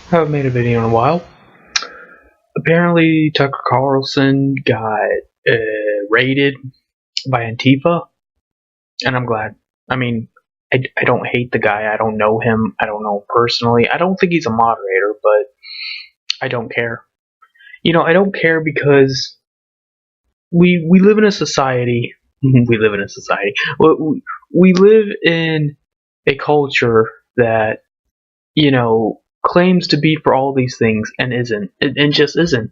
Haven't made a video in a while. Apparently, Tucker Carlson got raided by Antifa, and I'm glad. I mean, I don't hate the guy. I don't know him. I don't know him personally. I don't think he's a moderator, but I don't care. I don't care because we live in a society. We live in a society. We live in a culture that claims to be for all these things and isn't, and just isn't.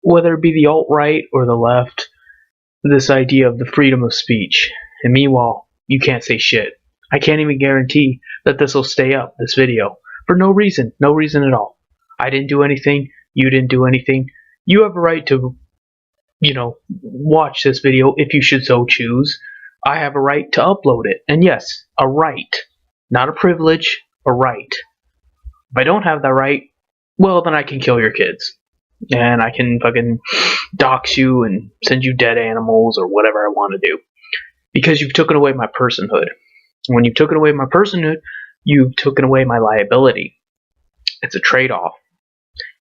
Whether it be the alt-right or the left, this idea of the freedom of speech. And meanwhile, you can't say shit. I can't even guarantee that this will stay up, this video, for no reason at all. I didn't do anything, you didn't do anything. You have a right to, watch this video if you should so choose. I have a right to upload it. And yes, a right. Not a privilege, a right. If I don't have that right, well, then I can kill your kids. And I can fucking dox you and send you dead animals or whatever I want to do. Because you've taken away my personhood. When you've taken away my personhood, you've taken away my liability. It's a trade-off.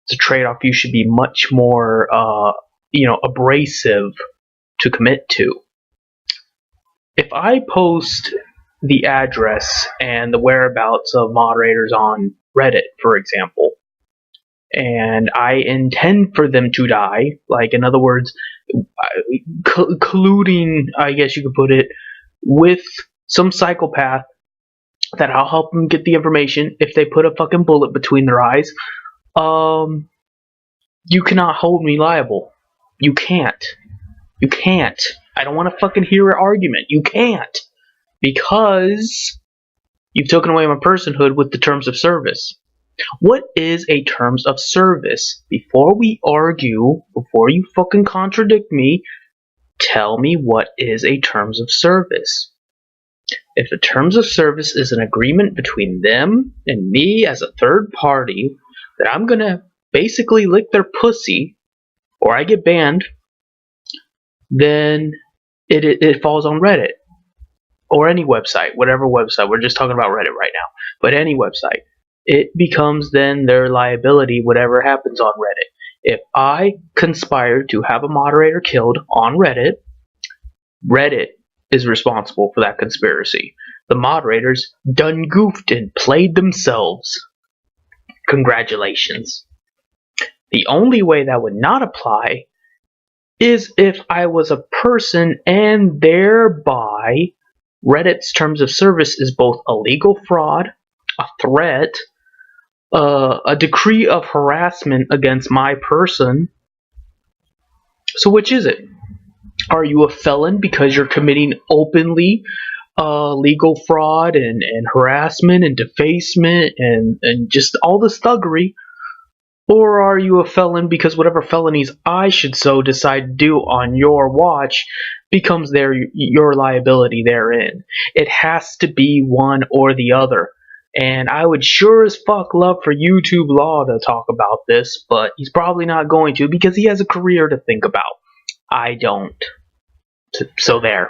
It's a trade-off you should be much more, abrasive to commit to. If I post the address and the whereabouts of moderators on Reddit, for example, and I intend for them to die, like, in other words, colluding, I guess you could put it, with some psychopath that I'll help them get the information if they put a fucking bullet between their eyes, you cannot hold me liable. You can't. You can't. I don't want to fucking hear an argument. You can't. Because you've taken away my personhood with the terms of service. What is a terms of service? Before we argue, before you fucking contradict me, tell me what is a terms of service. If the terms of service is an agreement between them and me as a third party that I'm gonna basically lick their pussy or I get banned, then it falls on Reddit or any website, whatever website. We're just talking about Reddit right now, but any website. It becomes then their liability, whatever happens on Reddit. If I conspire to have a moderator killed on Reddit, Reddit is responsible for that conspiracy. The moderators done goofed and played themselves. Congratulations. The only way that would not apply is if I was a person and thereby Reddit's terms of service is both a legal fraud, a threat, a decree of harassment against my person. So which is it? Are you a felon because you're committing openly legal fraud and harassment and defacement and just all this thuggery? Or are you a felon because whatever felonies I should so decide to do on your watch becomes your liability therein? It has to be one or the other. And I would sure as fuck love for YouTube Law to talk about this, but he's probably not going to because he has a career to think about. I don't. So there.